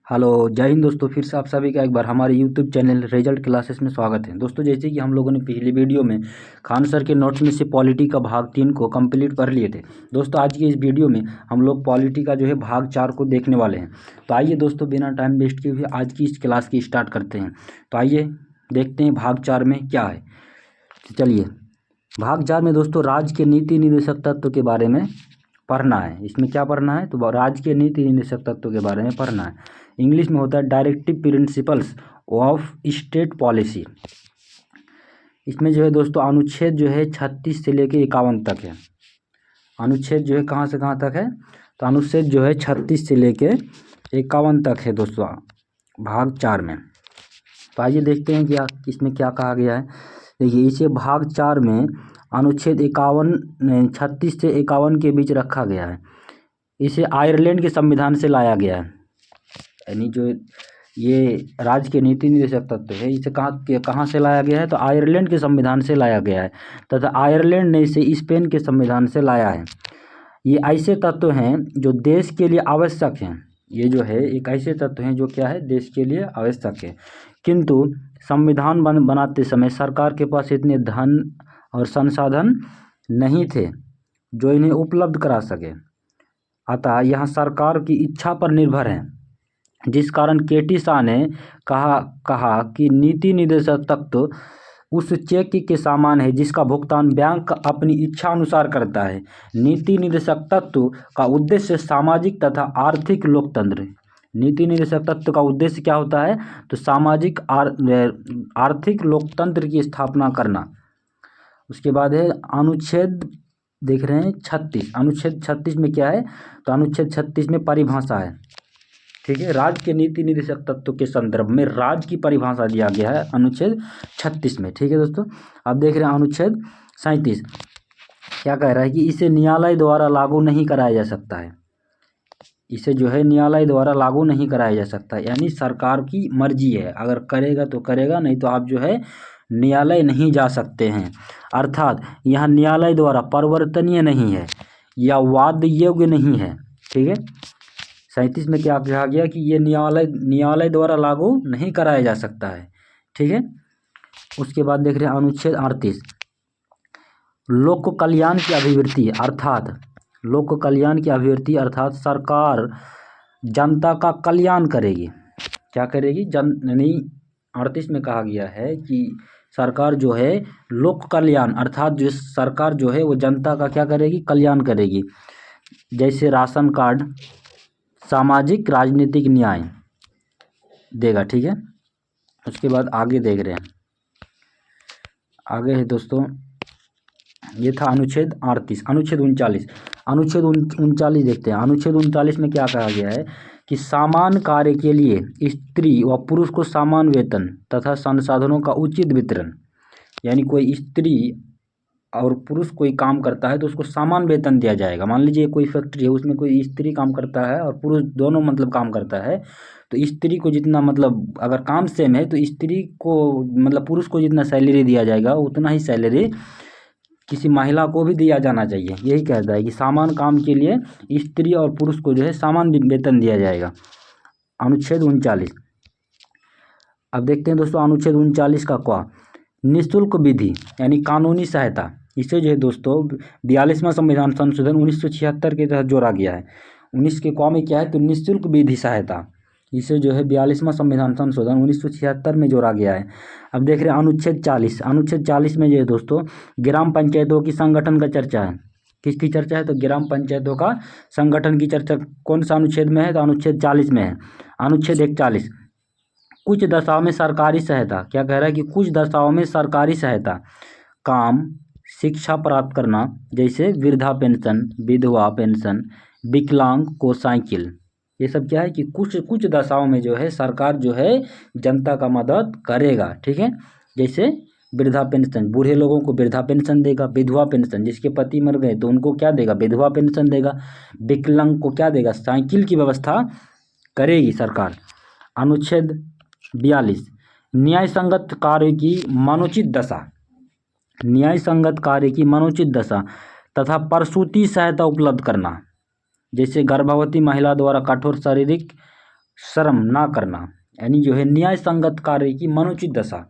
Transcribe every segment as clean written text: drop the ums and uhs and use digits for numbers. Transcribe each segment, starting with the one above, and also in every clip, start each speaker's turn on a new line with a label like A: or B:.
A: Hello जय हिंद दोस्तों। फिर से आप सभी का एक बार हमारे यूट्यूब चैनल रिजल्ट क्लासेस में स्वागत है। दोस्तों जैसे कि हम लोगों ने पिछली वीडियो में खान सर के नोट्स में से पॉलिटी का भाग 3 को कंप्लीट कर लिए थे। दोस्तों आज की इस वीडियो में हम लोग पॉलिटी का जो है भाग 4 को देखने वाले हैं। तो आइए दोस्तों बिना टाइम वेस्ट किए हुए आज की इस क्लास की स्टार्ट करते हैं। तो आइए देखते हैं भाग 4 में क्या है। तो चलिए भाग 4 में दोस्तों राज्य के नीति निर्देशक तत्व के बारे में पढ़ना है। इसमें क्या पढ़ना है तो राज्य के नीति निर्देशक तत्व के बारे में पढ़ना है। इंग्लिश में होता है directive principles of state policy. इसमें जो है दोस्तों अनुच्छेद जो है 36 से लेके 51 तक है। अनुच्छेद जो है कहाँ से कहाँ तक है तो अनुच्छेद जो है 36 से लेके 51 तक है दोस्तों भाग 4 में। तो आइए देखते हैं कि इसमें क्या कहा गया है। देखिए इसे भाग 4 में अनुच्छेद 36 से 51 के बीच रखा गया है। इसे आयरलैंड के संविधान से लाया गया है। यानी जो ये राज्य के नीति निर्देशक तत्व है इसे कहाँ से लाया गया है तो आयरलैंड के संविधान से लाया गया है तथा आयरलैंड ने इसे स्पेन के संविधान से लाया है। ये ऐसे तत्व हैं जो देश के लिए आवश्यक हैं। ये जो है एक ऐसे तत्व हैं जो क्या है देश के लिए आवश्यक है, किंतु संविधान बनाते समय सरकार के पास इतने धन और संसाधन नहीं थे जो इन्हें उपलब्ध करा सके। अतः यह सरकार की इच्छा पर निर्भर है, जिस कारण केटी शाह ने कहा कि नीति निर्देशक तत्व उस चेक के समान है जिसका भुगतान बैंक अपनी इच्छा अनुसार करता है। नीति निर्देशक तत्व का उद्देश्य सामाजिक तथा आर्थिक लोकतंत्र। नीति निर्देशक तत्व का उद्देश्य क्या होता है तो सामाजिक आर्थिक लोकतंत्र की स्थापना करना। उसके बाद है अनुच्छेद देख रहे हैं 36। अनुच्छेद 36 में क्या है तो अनुच्छेद 36 में परिभाषा है। ठीक है, राज्य के नीति निर्देशक तत्व के संदर्भ में राज्य की परिभाषा दिया गया है अनुच्छेद 36 में। ठीक है दोस्तों, अब देख रहे हैं अनुच्छेद 37 क्या कह रहा है कि इसे न्यायालय द्वारा लागू नहीं कराया जा सकता है। इसे जो है न्यायालय द्वारा लागू नहीं कराया जा सकता, यानी सरकार की मर्जी है, अगर करेगा तो करेगा, नहीं तो आप जो है न्यायालय नहीं जा सकते हैं। अर्थात यह न्यायालय द्वारा परिवर्तनीय नहीं है या वाद योग्य नहीं है। ठीक है, 37 में क्या कहा गया कि ये न्यायालय द्वारा लागू नहीं कराया जा सकता है। ठीक है, उसके बाद देख रहे हैं अनुच्छेद 38 लोक कल्याण की अभिवृत्ति अर्थात लोक कल्याण की अभिवृत्ति अर्थात सरकार जनता का कल्याण करेगी। क्या करेगी यानी 38 में कहा गया है कि सरकार जो है लोक कल्याण अर्थात जो सरकार जो है वो जनता का क्या करेगी कल्याण करेगी, जैसे राशन कार्ड, सामाजिक राजनीतिक न्याय देगा। ठीक है, उसके बाद आगे देख रहे हैं, आगे है दोस्तों ये था अनुच्छेद 38। अनुच्छेद 39 देखते हैं। अनुच्छेद 39 में क्या कहा गया है कि समान कार्य के लिए स्त्री व पुरुष को समान वेतन तथा संसाधनों का उचित वितरण। यानी कोई स्त्री और पुरुष कोई काम करता है तो उसको समान वेतन दिया जाएगा। मान लीजिए कोई फैक्ट्री है, उसमें कोई स्त्री काम करता है और पुरुष दोनों मतलब काम करता है, तो स्त्री को जितना मतलब अगर काम सेम है तो स्त्री को मतलब पुरुष को जितना सैलरी दिया जाएगा उतना ही सैलरी किसी महिला को भी दिया जाना चाहिए। यही कहता है कि समान काम के लिए स्त्री और पुरुष को जो है समान वेतन दिया जाएगा। अनुच्छेद 39। अब देखते हैं दोस्तों अनुच्छेद 39 का क्या निःशुल्क विधि यानी कानूनी सहायता। इसे जो है दोस्तों 42वां संविधान संशोधन 1976 के तहत जोड़ा गया है। 19 के क में क्या है तो निःशुल्क विधि सहायता, इसे जो है 42वां संविधान संशोधन 1976 में जोड़ा गया है। अब देख रहे हैं अनुच्छेद 40। अनुच्छेद 40 में जो है दोस्तों ग्राम पंचायतों की संगठन का चर्चा है। किसकी चर्चा है तो ग्राम पंचायतों का संगठन की चर्चा कौन सा अनुच्छेद में है तो अनुच्छेद 40 में है। अनुच्छेद 41 कुछ दशाओं में सरकारी सहायता। क्या कह रहा है कि कुछ दशाओं में सरकारी सहायता काम, शिक्षा प्राप्त करना, जैसे वृद्धा पेंशन, विधवा पेंशन, विकलांग को साइकिल। ये सब क्या है कि कुछ दशाओं में जो है सरकार जो है जनता का मदद करेगा। ठीक है, जैसे वृद्धा पेंशन, बूढ़े लोगों को वृद्धा पेंशन देगा। विधवा पेंशन, जिसके पति मर गए तो उनको क्या देगा विधवा पेंशन देगा। विकलांग को क्या देगा साइकिल की व्यवस्था करेगी सरकार। अनुच्छेद 42 न्याय संगत कार्य की मनोचित दशा। न्याय संगत कार्य की मनोचित दशा तथा प्रसूति सहायता उपलब्ध करना, जैसे गर्भवती महिला द्वारा कठोर शारीरिक शर्म ना करना, यानी जो है न्याय संगत कार्य की मनोचित दशा,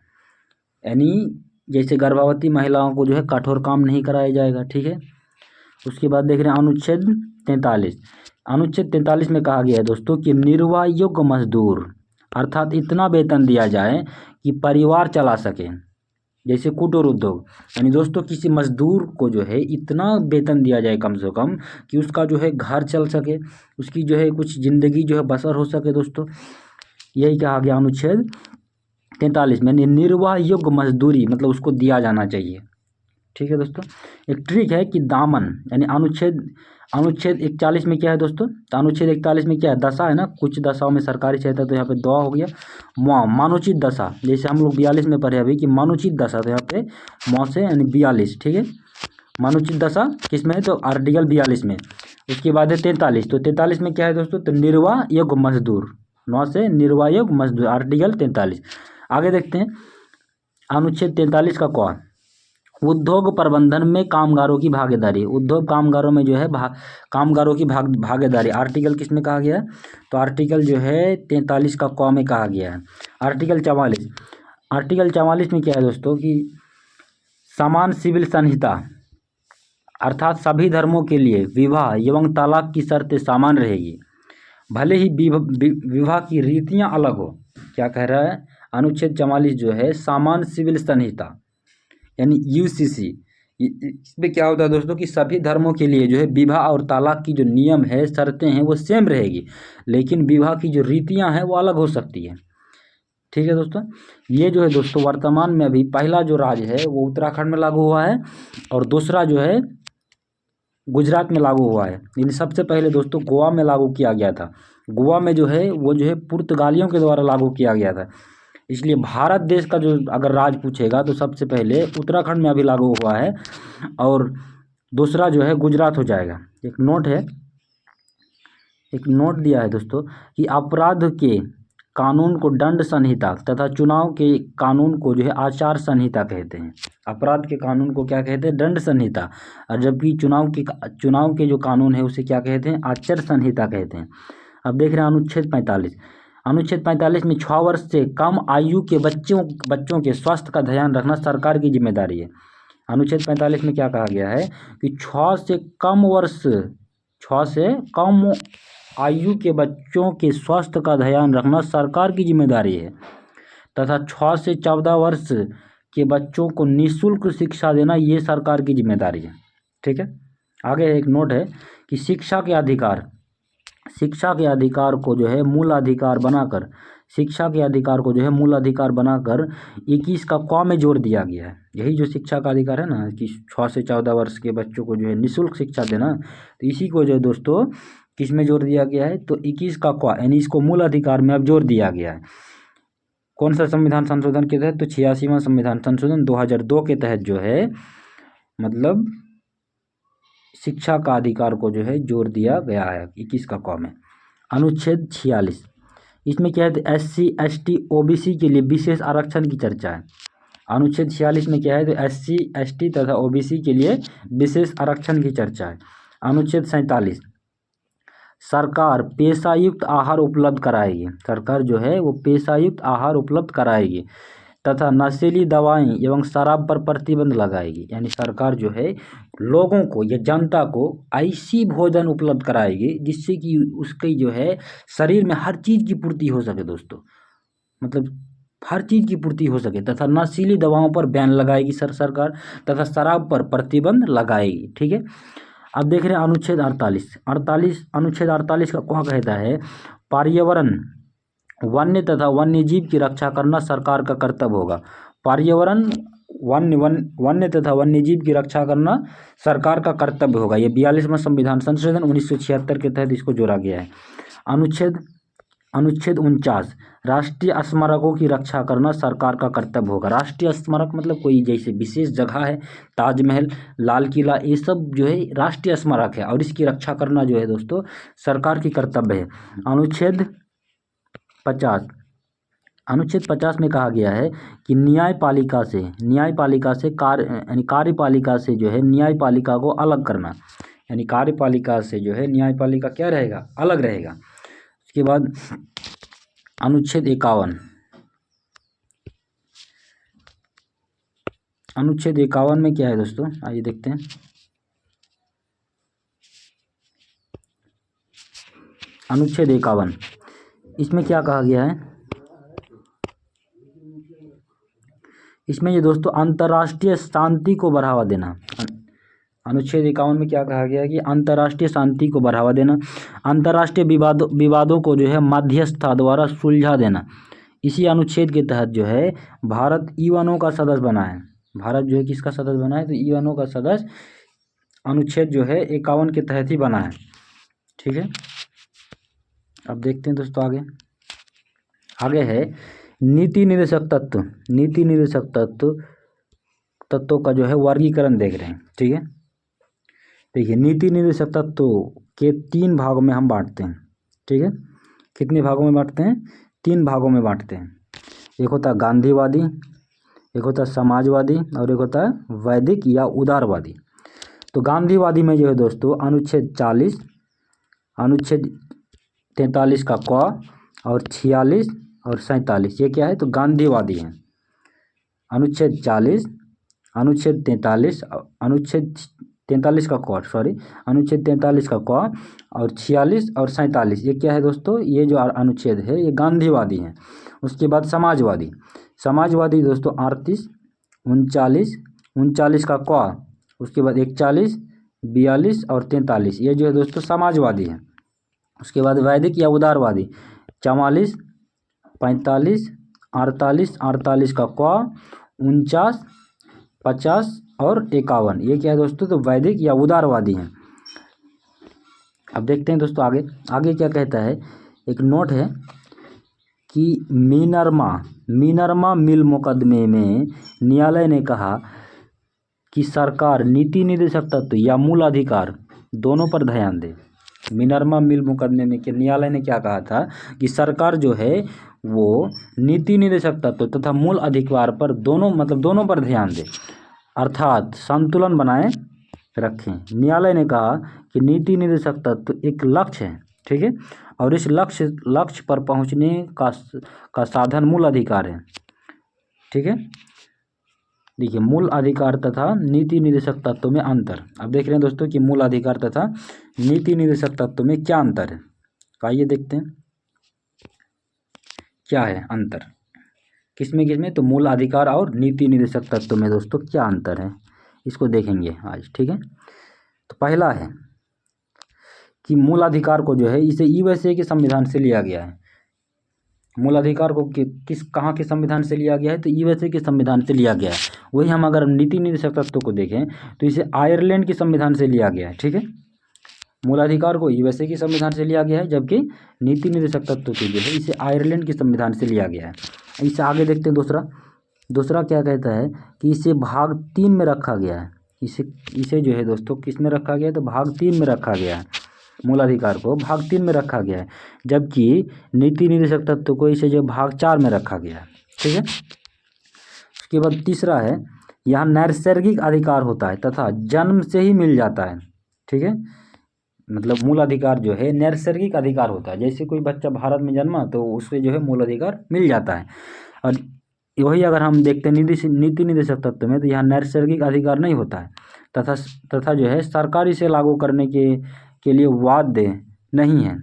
A: यानी जैसे गर्भवती महिलाओं को जो है कठोर काम नहीं कराया जाएगा। ठीक है। उसके बाद देख रहे हैं अनुच्छेद 43। अनुच्छेद 43 में कहा गया है दोस्तों कि निर्वाह योग्य मजदूर, अर्थात इतना वेतन दिया जाए कि परिवार चला सके, जैसे कुटीर उद्योग, यानी दोस्तों किसी मजदूर को जो है इतना वेतन दिया जाए कम से कम कि उसका जो है घर चल सके, उसकी जो है कुछ ज़िंदगी जो है बसर हो सके दोस्तों। यही कहा गया अनुच्छेद 43 में, निर्वाह योग्य मजदूरी मतलब उसको दिया जाना चाहिए। ठीक है दोस्तों। एक ट्रिक है कि दामन, यानी अनुच्छेद 41 में क्या है दोस्तों, तो अनुच्छेद 41 में क्या है, दशा है ना, कुछ दशाओं में सरकारी सहायता, तो यहाँ पे दवा हो गया। मानुचित दशा, जैसे हम लोग 42 में पढ़े अभी कि मानुचित दशा, तो यहाँ पे मौ से यानी 42। ठीक है। मानुचित दशा किस में है, तो आर्टिकल 42 में। उसके बाद है 43, तो 43 में क्या है दोस्तों, तो निर्वाह योग्य मजदूर, 9 से निर्वाह योग्य मजदूर, आर्टिकल 43। आगे देखते हैं अनुच्छेद 43 का कौन, उद्योग प्रबंधन में कामगारों की भागीदारी, उद्योग कामगारों में जो है कामगारों की भागीदारी, आर्टिकल किस में कहा गया है, तो आर्टिकल जो है 43 का क में कहा गया है। आर्टिकल 44, आर्टिकल 44 में क्या है दोस्तों कि समान सिविल संहिता, अर्थात सभी धर्मों के लिए विवाह एवं तलाक की शर्तें समान रहेगी, भले ही विवाह की रीतियां अलग हो। क्या कह रहा है अनुच्छेद 44 जो है, समान सिविल संहिता यानी यूसीसी, इसमें क्या होता है दोस्तों कि सभी धर्मों के लिए जो है विवाह और तलाक की जो नियम है, शर्तें हैं, वो सेम रहेगी, लेकिन विवाह की जो रीतियां हैं वो अलग हो सकती है। ठीक है दोस्तों। ये जो है दोस्तों वर्तमान में अभी पहला जो राज्य है वो उत्तराखंड में लागू हुआ है, और दूसरा जो है गुजरात में लागू हुआ है। लेकिन सबसे पहले दोस्तों गोवा में लागू किया गया था। गोवा में जो है वो जो है पुर्तगालियों के द्वारा लागू किया गया था। इसलिए भारत देश का जो अगर राज्य पूछेगा तो सबसे पहले उत्तराखंड में अभी लागू हुआ है, और दूसरा जो है गुजरात हो जाएगा। एक नोट है, एक नोट दिया है दोस्तों कि अपराध के कानून को दंड संहिता तथा चुनाव के कानून को जो है आचार संहिता कहते हैं। अपराध के कानून को क्या कहते हैं, दंड संहिता, और जबकि चुनाव के जो कानून है उसे क्या कहते हैं, आचार संहिता कहते हैं। अब देख रहे हैं अनुच्छेद 45। अनुच्छेद 45 में 6 वर्ष से कम आयु के बच्चों के स्वास्थ्य का ध्यान रखना सरकार की जिम्मेदारी है। अनुच्छेद 45 में क्या कहा गया है कि 6 से कम आयु के बच्चों के स्वास्थ्य का ध्यान रखना सरकार की जिम्मेदारी है, तथा 6 से 14 वर्ष के बच्चों को निःशुल्क शिक्षा देना ये सरकार की जिम्मेदारी है। ठीक है। आगे एक नोट है कि शिक्षा के अधिकार को जो है मूल अधिकार बनाकर, शिक्षा के अधिकार को जो है मूल अधिकार बनाकर 21 का क में जोड़ दिया गया है। यही जो शिक्षा का अधिकार है ना कि 6 से 14 वर्ष के बच्चों को जो है निःशुल्क शिक्षा देना, तो इसी को जो है दोस्तों किस में जोड़ दिया गया है, तो 21 का क, यानी इसको मूल अधिकार में अब जोड़ दिया गया है। कौन सा संविधान संशोधन के तहत, तो 86वां संविधान संशोधन 2002 के तहत जो है मतलब शिक्षा का अधिकार को जो है जोड़ दिया गया है 21 का क में। अनुच्छेद 46, इसमें क्या है, SC ST OBC के लिए विशेष आरक्षण की चर्चा है। अनुच्छेद 46 में क्या है, तो SC ST तथा OBC के लिए विशेष आरक्षण की चर्चा है। अनुच्छेद 47, सरकार पेशायुक्त आहार उपलब्ध कराएगी, सरकार जो है वो पेशायुक्त आहार उपलब्ध कराएगी तथा नशीली दवाएं एवं शराब पर प्रतिबंध लगाएगी, यानी सरकार जो है लोगों को या जनता को ऐसी भोजन उपलब्ध कराएगी जिससे कि उसके जो है शरीर में हर चीज़ की पूर्ति हो सके दोस्तों, मतलब हर चीज़ की पूर्ति हो सके, तथा नशीली दवाओं पर बैन लगाएगी सरकार, तथा शराब पर प्रतिबंध लगाएगी। ठीक है। अब देख रहे हैं अनुच्छेद 48। अनुच्छेद 48 का क्या कहता है, पर्यावरण वन्य तथा वन्य जीव की रक्षा करना सरकार का कर्तव्य होगा। पर्यावरण वन्य तथा वन्य जीव की रक्षा करना सरकार का कर्तव्य होगा। ये 42वां संविधान संशोधन 1976 के तहत इसको जोड़ा गया है। अनुच्छेद 49, राष्ट्रीय स्मारकों की रक्षा करना सरकार का कर्तव्य होगा। राष्ट्रीय स्मारक मतलब कोई जैसे विशेष जगह है, ताजमहल, लाल किला, ये सब जो है राष्ट्रीय स्मारक है, और इसकी रक्षा करना जो है दोस्तों सरकार की कर्तव्य है। अनुच्छेद 50 में कहा गया है कि न्यायपालिका से कार्यपालिका से जो है न्यायपालिका को अलग करना, यानी कार्यपालिका से जो है न्यायपालिका क्या रहेगा, अलग रहेगा। उसके बाद अनुच्छेद 51, अनुच्छेद 51 में क्या है दोस्तों, आइए देखते हैं। अनुच्छेद 51, इसमें क्या कहा गया है, इसमें ये दोस्तों अंतर्राष्ट्रीय शांति को बढ़ावा देना। अनुच्छेद 51 में क्या कहा गया है कि अंतर्राष्ट्रीय शांति को बढ़ावा देना, अंतर्राष्ट्रीय विवादों को जो है मध्यस्थता द्वारा सुलझा देना। इसी अनुच्छेद के तहत जो है भारत यूएनओ का सदस्य बना है। भारत जो है किसका सदस्य बना है, तो यूएनओ का सदस्य अनुच्छेद जो है 51 के तहत ही बना है। ठीक है, अब देखते हैं दोस्तों आगे। आगे है नीति निर्देशक तत्व। नीति निर्देशक तत्वों का जो है वर्गीकरण देख रहे हैं। ठीक है, देखिए नीति निर्देशक तत्व के 3 भागों में हम बांटते हैं। ठीक है, कितने भागों में बांटते हैं, 3 भागों में बांटते हैं। एक होता है गांधीवादी, एक होता है समाजवादी और एक होता है वैदिक या उदारवादी। तो गांधीवादी में जो है दोस्तों अनुच्छेद 40, अनुच्छेद 43 का क और 46 और 47 ये क्या है, तो गांधीवादी हैं। अनुच्छेद 40, अनुच्छेद 43, अनुच्छेद 43 का क अनुच्छेद 43 का क और 46 और 47 ये क्या है दोस्तों, ये जो अनुच्छेद है ये गांधीवादी हैं। उसके बाद समाजवादी, समाजवादी दोस्तों 38, 39, 39 का क, उसके बाद 41, 42 और 43 ये जो है दोस्तों समाजवादी हैं। उसके बाद वैदिक या उदारवादी 44, 45, 48, 48 का क, 49, 50 और 51 ये क्या है दोस्तों, तो वैदिक या उदारवादी हैं। अब देखते हैं दोस्तों आगे। आगे क्या कहता है, एक नोट है कि मीनरमा मिल मुकदमे में न्यायालय ने कहा कि सरकार नीति निर्देशक तत्व या मूल अधिकार दोनों पर ध्यान दे। मिनर्मा मिल मुकदमे में कि न्यायालय ने क्या कहा था कि सरकार जो है वो नीति निर्देशक तत्व तथा मूल अधिकार पर दोनों पर ध्यान दे, अर्थात संतुलन बनाए रखें। न्यायालय ने कहा कि नीति निर्देशक तत्व एक लक्ष्य है, ठीक है, और इस लक्ष्य पर पहुंचने का साधन मूल अधिकार है। ठीक है, देखिए मूल अधिकार तथा नीति निर्देशक तत्व में अंतर। अब देख रहे हैं दोस्तों कि मूल अधिकार तथा नीति निर्देशक तत्व में क्या अंतर है। तो आइए देखते हैं क्या है अंतर, किसमें, तो मूल अधिकार और नीति निर्देशक तत्व में दोस्तों क्या अंतर है, इसको देखेंगे आज। ठीक है, तो पहला है कि मूल अधिकार को जो है इसे यूएसए के संविधान से लिया गया है। मूल अधिकार को कहाँ के संविधान से लिया गया है, तो यूएसए के संविधान से लिया गया है। वही हम अगर नीति निर्देशक तत्व को देखें तो इसे आयरलैंड के संविधान से लिया गया है। ठीक है, मूल अधिकार को यूएसए के संविधान से लिया गया है, जबकि नीति निर्देशक तत्व के जो है इसे आयरलैंड के संविधान से लिया गया है। इससे आगे देखते हैं दूसरा क्या कहता है कि इसे भाग 3 में रखा गया है। इसे जो है दोस्तों किस में रखा गया है, तो भाग 3 में रखा गया है। मूल अधिकार को भाग 3 में रखा गया है, जबकि नीति निर्देशक तत्व को इसे जो भाग 4 में रखा गया है। ठीक है, उसके बाद तीसरा है यहाँ नैसर्गिक अधिकार होता है तथा जन्म से ही मिल जाता है। ठीक है, मतलब मूल अधिकार जो है नैसर्गिक अधिकार होता है, जैसे कोई बच्चा भारत में जन्मा तो उससे जो है मूल अधिकार मिल जाता है। और वही अगर हम देखते हैं नीति निर्देशक तत्व में तो यहाँ नैसर्गिक अधिकार नहीं होता है तथा जो है सरकार इसे लागू करने के लिए बाध्य नहीं है।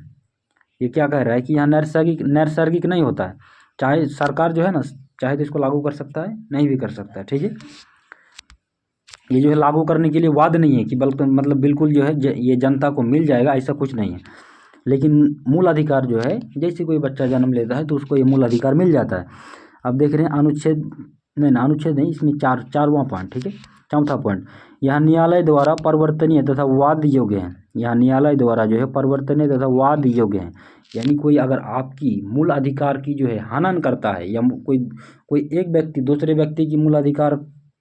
A: ये क्या कह रहा है कि यहाँ नैसर्गिक नहीं होता है, चाहे सरकार जो है ना चाहे तो इसको लागू कर सकता है, नहीं भी कर सकता है। ठीक है, ये जो है लागू करने के लिए वाद नहीं है कि बल्कि मतलब बिल्कुल जो है ये जनता को मिल जाएगा, ऐसा कुछ नहीं है। लेकिन मूल अधिकार जो है जैसे कोई बच्चा जन्म लेता है तो उसको ये मूल अधिकार मिल जाता है। अब देख रहे हैं अनुच्छेद नहीं, इसमें चारवां पॉइंट। ठीक है, चौथा पॉइंट यहाँ न्यायालय द्वारा परिवर्तनीय तथा वाद योग्य है। यहाँ न्यायालय द्वारा जो है परिवर्तनीय तथा वाद योग्य है, यानी कोई अगर आपकी मूल अधिकार की जो है हनन करता है या कोई एक व्यक्ति दूसरे व्यक्ति की मूल अधिकार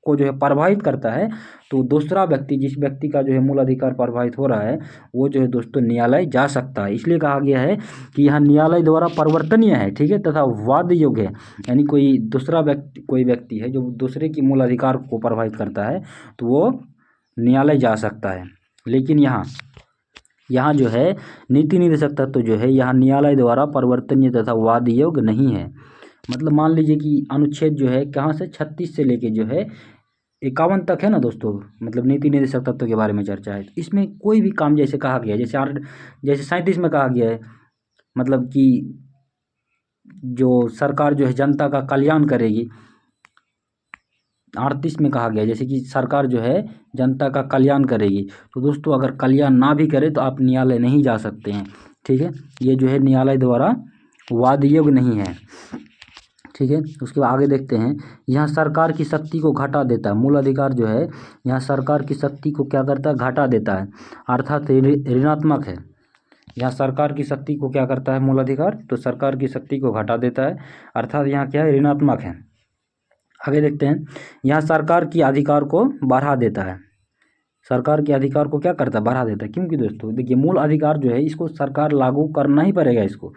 A: को जो है प्रभावित करता है तो दूसरा व्यक्ति जिस व्यक्ति का जो है मूल अधिकार प्रभावित हो रहा है वो जो है दोस्तों न्यायालय जा सकता है। इसलिए कहा गया है कि यहाँ न्यायालय द्वारा परिवर्तनीय है, ठीक है, तथा वाद योग्य है, यानी कोई व्यक्ति है जो दूसरे की मूल अधिकार को प्रभावित करता है तो वो न्यायालय जा सकता है। लेकिन यहाँ यहाँ जो है नीति निर्देशक तत्व जो है यहाँ न्यायालय द्वारा परिवर्तनीय तथा वाद योग्य नहीं है। मतलब मान लीजिए कि अनुच्छेद जो है कहाँ से 36 से लेके जो है 51 तक है ना दोस्तों, मतलब नीति निर्देशक तत्व के बारे में चर्चा है। इसमें कोई भी काम जैसे कहा गया है, जैसे 37 में कहा गया है मतलब कि जो सरकार जो है जनता का कल्याण करेगी। 38 में कहा गया जैसे कि सरकार जो है जनता का कल्याण करेगी। तो दोस्तों अगर कल्याण ना भी करे तो आप न्यायालय नहीं जा सकते हैं, ठीक है। ये जो है न्यायालय द्वारा वाद योग्य नहीं है, ठीक है। उसके बाद आगे देखते हैं, यहाँ सरकार की शक्ति को घटा देता है। मूल अधिकार जो है यहाँ सरकार की शक्ति को क्या करता है, घटा देता है, अर्थात ऋणात्मक है। यहाँ सरकार की शक्ति को क्या करता है मूल अधिकार, तो सरकार की शक्ति को घटा देता है, अर्थात यहाँ क्या है, ऋणात्मक है। आगे देखते हैं, यहाँ सरकार की अधिकार को बढ़ा देता है। सरकार के अधिकार को क्या करता है, बढ़ा देता है। क्योंकि दोस्तों देखिए मूल अधिकार जो है इसको सरकार लागू करना ही पड़ेगा इसको,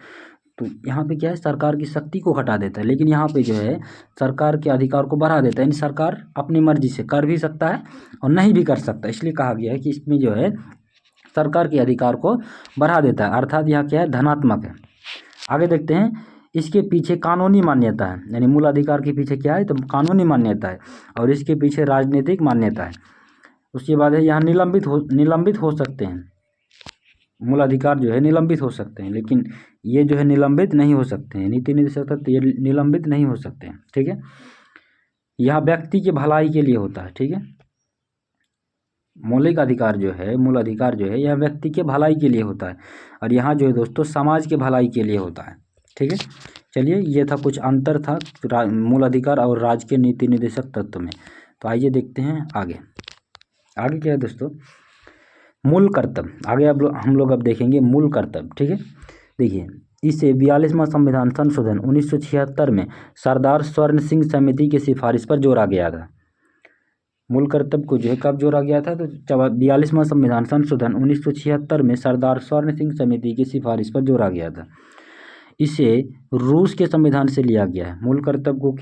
A: तो यहाँ पे क्या है, सरकार की शक्ति को घटा देता है, लेकिन यहाँ पे जो है सरकार के अधिकार को बढ़ा देता है। यानी सरकार अपनी मर्जी से कर भी सकता है और नहीं भी कर सकता, इसलिए कहा गया है कि इसमें जो है सरकार के अधिकार को बढ़ा देता है, अर्थात यहाँ क्या है, धनात्मक है। आगे देखते हैं, इसके पीछे कानूनी मान्यता है। यानी मूल अधिकार के पीछे क्या है, तो कानूनी मान्यता है, और इसके पीछे राजनीतिक मान्यता है। उसके बाद है यहाँ निलंबित हो सकते हैं। मूल अधिकार जो है निलंबित हो सकते हैं, लेकिन ये जो है निलंबित नहीं हो सकते हैं। नीति निर्देशक तत्व ये निलंबित नहीं हो सकते हैं, ठीक है। यह व्यक्ति के भलाई के लिए होता है, ठीक है। मौलिक अधिकार जो है, मूल अधिकार जो है यह व्यक्ति के भलाई के लिए होता है, और यहाँ जो है दोस्तों समाज के भलाई के लिए होता है, ठीक है। चलिए ये था कुछ अंतर था मूल अधिकार और राज्य के नीति निर्देशक तत्व में। तो आइए देखते हैं आगे क्या है दोस्तों, मूल कर्तव्य। आगे अब हम लोग अब देखेंगे मूल कर्तव्य, ठीक है। देखिए इसे 42वां संविधान संशोधन 1976 में सरदार स्वर्ण सिंह समिति की सिफारिश पर जोड़ा गया था। मूल कर्तव्य को जो है कब जोड़ा गया था, तो 42वां संविधान संशोधन 1976 में सरदार स्वर्ण सिंह समिति की सिफारिश पर जोड़ा गया था। इसे रूस के संविधान से लिया गया है। मूल कर्तव्य को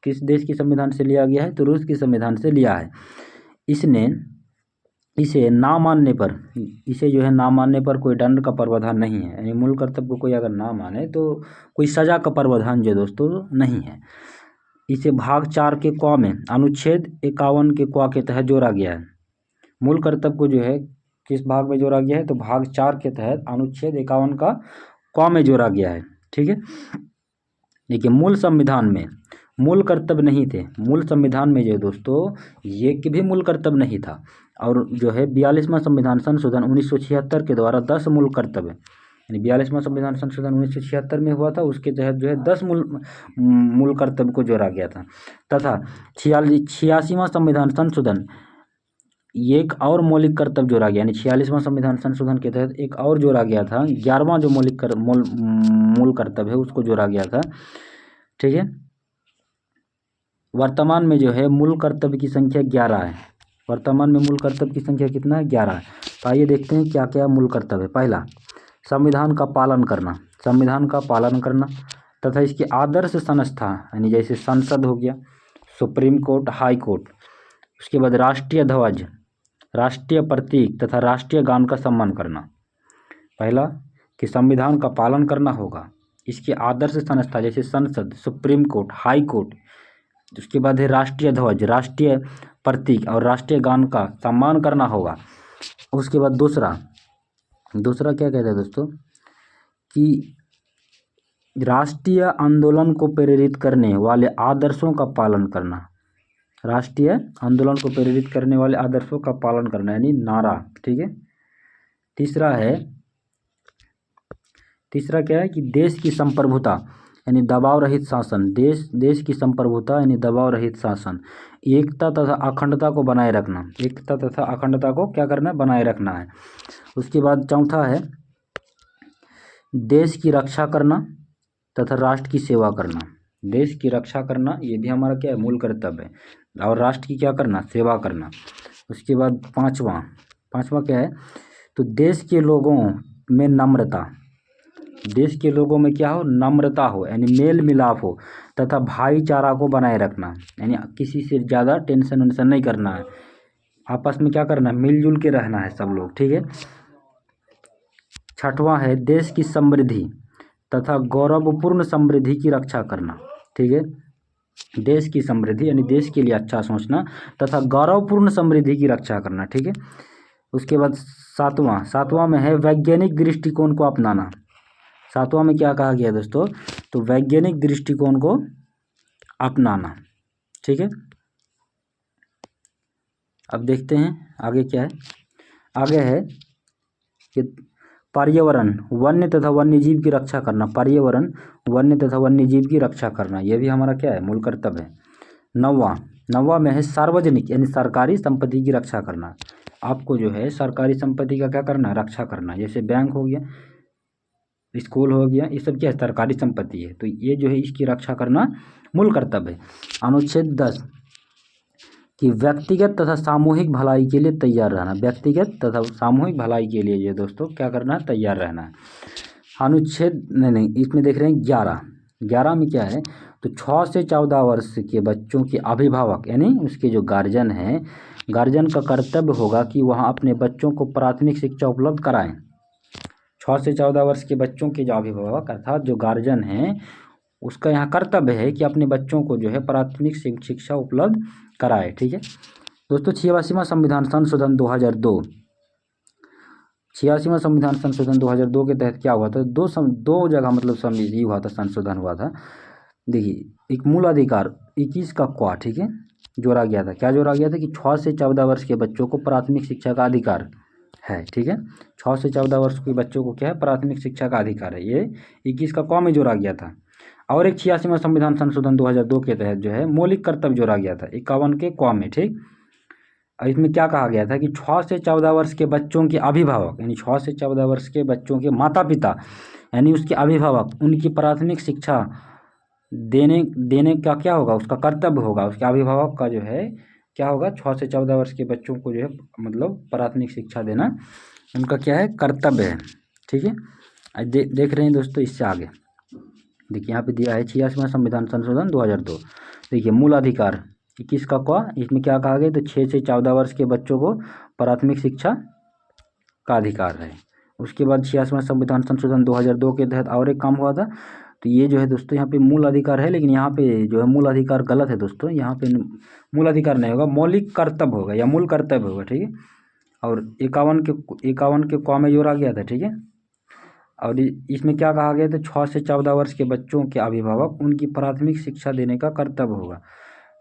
A: किस देश के संविधान से लिया गया है, तो रूस के संविधान से लिया है। इसे ना मानने पर, इसे जो है ना मानने पर कोई दंड का प्रावधान नहीं है। यानी मूल कर्तव्य को कोई अगर ना माने तो कोई सजा का प्रावधान जो दोस्तों नहीं है। इसे भाग 4 के क में अनुच्छेद 51 के क के तहत जोड़ा गया है। मूल कर्तव्य को जो है किस भाग में जोड़ा गया है, तो भाग 4 के तहत अनुच्छेद 51 का क में जोड़ा गया है, ठीक है। देखिए मूल संविधान में मूल कर्तव्य नहीं थे। मूल संविधान में जो दोस्तों ये कि भी मूल कर्तव्य नहीं था, और जो है 42वां संविधान संशोधन 1976 के द्वारा 10 मूल कर्तव्य, यानी 42वां संविधान संशोधन 1976 में हुआ था, उसके तहत जो है 10 मूल कर्तव्य को जोड़ा गया था। तथा 86वां संविधान संशोधन एक और मौलिक कर्तव्य जोड़ा गया, यानी 46वां संविधान संशोधन के तहत एक और जोड़ा गया था। 11वां जो मूल कर्तव्य है उसको जोड़ा गया था, ठीक है। वर्तमान में जो है मूल कर्तव्य की संख्या 11 है। वर्तमान में मूल कर्तव्य की संख्या कितना है, 11 है। तो आइए देखते हैं क्या क्या मूल कर्तव्य है। पहला, संविधान का पालन करना। संविधान का पालन करना तथा इसकी आदर्श संस्था, यानी जैसे संसद हो गया, सुप्रीम कोर्ट, हाई कोर्ट। उसके बाद राष्ट्रीय ध्वज, राष्ट्रीय प्रतीक तथा राष्ट्रीय गान का सम्मान करना। पहला कि संविधान का पालन करना होगा, इसकी आदर्श संस्था जैसे संसद, सुप्रीम कोर्ट, हाई कोर्ट। उसके बाद है राष्ट्रीय ध्वज, राष्ट्रीय प्रतीक और राष्ट्रीय गान का सम्मान करना होगा। उसके बाद दूसरा क्या कहते हैं दोस्तों, कि राष्ट्रीय आंदोलन को प्रेरित करने वाले आदर्शों का पालन करना। राष्ट्रीय आंदोलन को प्रेरित करने वाले आदर्शों का पालन करना, यानी नारा, ठीक है। तीसरा क्या है, कि देश की संप्रभुता यानी दबाव रहित शासन। देश की संप्रभुता यानी दबाव रहित शासन। एकता तथा अखंडता को बनाए रखना। एकता तथा अखंडता को क्या करना, बनाए रखना है। उसके बाद चौथा है देश की रक्षा करना तथा राष्ट्र की सेवा करना। देश की रक्षा करना ये भी हमारा क्या है, मूल कर्तव्य है, और राष्ट्र की क्या करना, सेवा करना। उसके बाद पांचवा क्या है, तो देश के लोगों में नम्रता। देश के लोगों में क्या हो, नम्रता हो, यानी मेल मिलाप हो तथा भाईचारा को बनाए रखना। यानी किसी से ज़्यादा टेंशन वेंशन नहीं करना है, आपस में क्या करना है, मिलजुल के रहना है सब लोग, ठीक है। छठवां है देश की समृद्धि तथा गौरवपूर्ण समृद्धि की रक्षा करना। ठीक है, देश की समृद्धि यानी देश के लिए अच्छा सोचना तथा गौरवपूर्ण समृद्धि की रक्षा करना। ठीक है, उसके बाद सातवां में है वैज्ञानिक दृष्टिकोण को अपनाना। सातवां में क्या कहा गया है दोस्तों, तो वैज्ञानिक दृष्टिकोण को अपनाना। ठीक है, अब देखते हैं आगे क्या है। आगे है कि पर्यावरण वन्य तथा वन्यजीव की रक्षा करना। पर्यावरण वन्य तथा वन्यजीव की रक्षा करना, यह भी हमारा क्या है, मूल कर्तव्य है। नौवां में है सार्वजनिक यानी सरकारी संपत्ति की रक्षा करना। आपको जो है सरकारी संपत्ति का क्या करना है, रक्षा करना। जैसे बैंक हो गया, स्कूल हो गया, ये सब क्या है, सरकारी संपत्ति है, तो ये जो है इसकी रक्षा करना मूल कर्तव्य है। अनुच्छेद 10 कि व्यक्तिगत तथा सामूहिक भलाई के लिए तैयार रहना। व्यक्तिगत तथा सामूहिक भलाई के लिए जो दोस्तों क्या करना है, तैयार रहना है। अनुच्छेद नहीं, इसमें देख रहे हैं 11 में क्या है, तो 6 से 14 वर्ष के बच्चों के अभिभावक यानी उसके जो गार्जियन हैं, गार्जियन का कर्तव्य होगा कि वह अपने बच्चों को प्राथमिक शिक्षा उपलब्ध कराएं। 6 से 14 वर्ष के बच्चों के जो अभिभावक अर्थात जो गार्जियन हैं, उसका यहाँ कर्तव्य है कि अपने बच्चों को जो है प्राथमिक शिक्षा उपलब्ध कराए। ठीक है दोस्तों, 86वां संविधान संशोधन 2002, 86वां संविधान संशोधन 2002 के तहत क्या हुआ था, दो जगह मतलब ये हुआ था, संशोधन हुआ था। देखिए, एक मूल अधिकार 21 का क्वा, ठीक है, जोड़ा गया था। क्या जोड़ा गया था कि 6 से 14 वर्ष के बच्चों को प्राथमिक शिक्षा का अधिकार है। ठीक है, 6 से 14 वर्ष के बच्चों को क्या है, प्राथमिक शिक्षा का अधिकार है, ये 21 का क्वा में जोड़ा गया था। और एक 86वां संविधान संशोधन 2002 के तहत जो है मौलिक कर्तव्य जोड़ा गया था 51 के क्वा में। ठीक, इसमें क्या कहा गया था कि 6 से 14 वर्ष के बच्चों के अभिभावक यानी 6 से 14 वर्ष के बच्चों के माता पिता यानी उसके अभिभावक उनकी प्राथमिक शिक्षा देने का क्या होगा, उसका कर्तव्य होगा। उसके अभिभावक का जो है क्या होगा, 6 से 14 वर्ष के बच्चों को जो है मतलब प्राथमिक शिक्षा देना उनका क्या है, कर्तव्य है। ठीक है, देख रहे हैं दोस्तों, इससे आगे देखिए यहाँ पे दिया है 86वां संविधान संशोधन 2002। देखिए, मूल अधिकार 21 का क्वा, इसमें क्या कहा गया, तो 6 से 14 वर्ष के बच्चों को प्राथमिक शिक्षा का अधिकार है। उसके बाद 86वां संविधान संशोधन 2002 के तहत और एक काम हुआ था, तो ये जो है दोस्तों यहाँ पे मूल अधिकार है, लेकिन यहाँ पे जो है मूल अधिकार गलत है दोस्तों, यहाँ पे मूल अधिकार नहीं होगा, मौलिक कर्तव्य होगा या मूल कर्तव्य होगा। ठीक है, और 51 के क्वा में जोड़ा गया था। ठीक है, और इसमें क्या कहा गया था, 6 से 14 वर्ष के बच्चों के अभिभावक उनकी प्राथमिक शिक्षा देने का कर्तव्य होगा।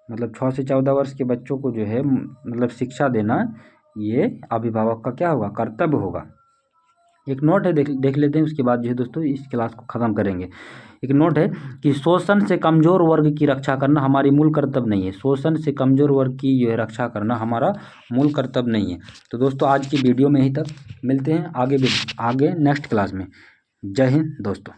A: मतलब 6 से 14 वर्ष के बच्चों को जो है मतलब शिक्षा देना ये अभिभावक का क्या होगा, कर्तव्य होगा। एक नोट है, देख लेते हैं, उसके बाद जो है दोस्तों इस क्लास को ख़त्म करेंगे। एक नोट है कि शोषण से कमज़ोर वर्ग की रक्षा करना हमारी मूल कर्तव्य नहीं है। शोषण से कमज़ोर वर्ग की जो है रक्षा करना हमारा मूल कर्तव्य नहीं है। तो दोस्तों आज की वीडियो में ही तक, मिलते हैं आगे नेक्स्ट क्लास में। जय हिंद दोस्तों।